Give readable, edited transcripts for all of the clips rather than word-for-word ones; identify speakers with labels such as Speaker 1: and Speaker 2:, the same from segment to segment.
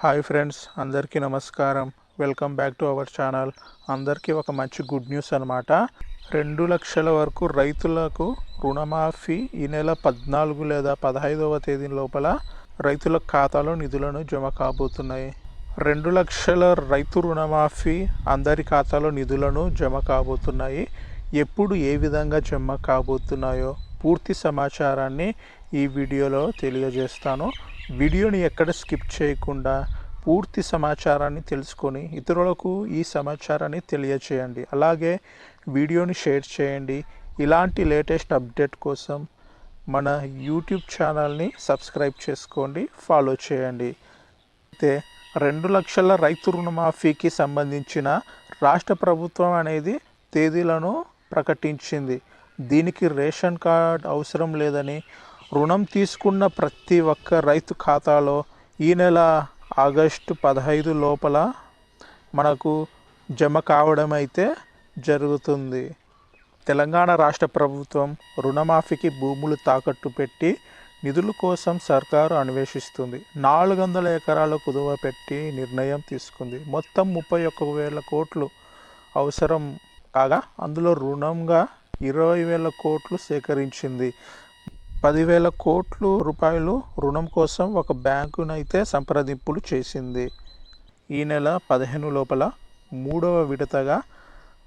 Speaker 1: Hi friends, అందరికీ నమస్కారం. Welcome back to our channel. అందరికీ ఒక మంచి గుడ్ న్యూస్ అనమాట. 2 లక్షల వరకు రైతులకు రుణమాఫీ ఈ నెల 14 లేదా 15వ తేదీ లోపల రైతుల ఖాతాలో నిధులను జమ కాబోతున్నాయి. 2 లక్షల రైతు రుణమాఫీ అందరి ఖాతాలో నిధులను జమ కాబోతున్నాయి. ఎప్పుడు ఏ విధంగా జమ కాబోతున్నాయో పూర్తి సమాచారాన్ని ఈ వీడియోలో తెలియజేస్తాను. వీడియోని ఎక్కడ స్కిప్ చేయకుండా పూర్తి సమాచారాన్ని తెలుసుకొని ఇతరులకు ఈ సమాచారాన్ని తెలియచేయండి. అలాగే వీడియోని షేర్ చేయండి. ఇలాంటి లేటెస్ట్ అప్డేట్ కోసం మన యూట్యూబ్ ఛానల్ని సబ్స్క్రైబ్ చేసుకోండి, ఫాలో చేయండి. అయితే 2 లక్షల రైతు రుణమాఫీకి సంబంధించిన రాష్ట్ర ప్రభుత్వం అనేది తేదీలను ప్రకటించింది. దీనికి రేషన్ కార్డ్ అవసరం లేదని, రుణం తీసుకున్న ప్రతి ఒక్క రైతు ఖాతాలో ఈ నెల ఆగస్టు 15 లోపల మనకు జమ కావడం అయితే జరుగుతుంది. తెలంగాణ రాష్ట్ర ప్రభుత్వం రుణమాఫీకి భూములు తాకట్టు పెట్టి నిధుల కోసం సర్కారు అన్వేషిస్తుంది. 400 ఎకరాలు కుదువ పెట్టి నిర్ణయం తీసుకుంది. మొత్తం 31,000 కోట్లు అవసరం కాగా అందులో రుణంగా 20,000 కోట్లు సేకరించింది. 10,000 కోట్లు రూపాయలు రుణం కోసం ఒక బ్యాంకునైతే సంప్రదింపులు చేసింది. ఈ నెల 15 లోపల 3వ విడతగా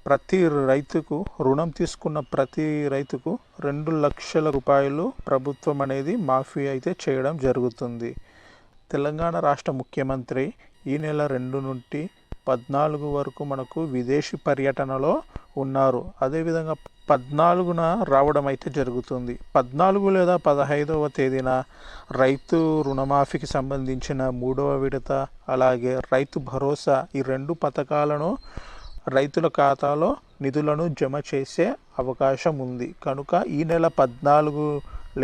Speaker 1: ప్రతి రైతుకు రుణం తీసుకున్న ప్రతి రైతుకు 2 లక్షల రూపాయలు ప్రభుత్వం అనేది మాఫీ అయితే చేయడం జరుగుతుంది. తెలంగాణ రాష్ట్ర ముఖ్యమంత్రి ఈ నెల 2 నుండి 14 వరకు మనకు విదేశీ పర్యటనలో ఉన్నారు. అదేవిధంగా 14న రావడం అయితే జరుగుతుంది. 14 లేదా 15వ తేదీన రైతు రుణమాఫీకి సంబంధించిన 3వ విడత, అలాగే రైతు భరోసా, ఈ 2 పథకాలను రైతుల ఖాతాలో నిధులను జమ చేసే అవకాశం ఉంది. కనుక ఈ నెల 14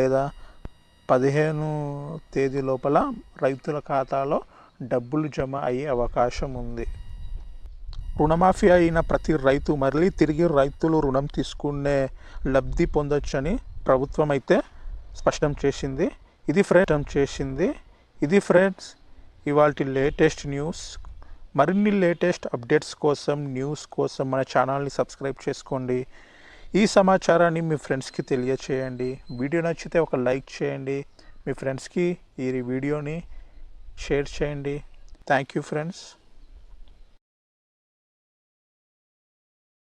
Speaker 1: లేదా 15 తేదీ లోపల రైతుల ఖాతాలో డబ్బులు జమ అయ్యే అవకాశం ఉంది. రుణమాఫీ అయిన ప్రతి రైతు మళ్ళీ తిరిగి రైతులు రుణం తీసుకునే లబ్ధి పొందొచ్చని ప్రభుత్వం అయితే స్పష్టం చేసింది. ఇది ఫ్రెండ్స్ ఇవాల్టి లేటెస్ట్ న్యూస్. మరిన్ని లేటెస్ట్ అప్డేట్స్ కోసం, న్యూస్ కోసం మన ఛానల్ని సబ్స్క్రైబ్ చేసుకోండి. ఈ సమాచారాన్ని మీ ఫ్రెండ్స్కి తెలియచేయండి. వీడియో నచ్చితే ఒక లైక్ చేయండి. మీ ఫ్రెండ్స్కి ఈ వీడియోని షేర్ చేయండి. Thank you friends.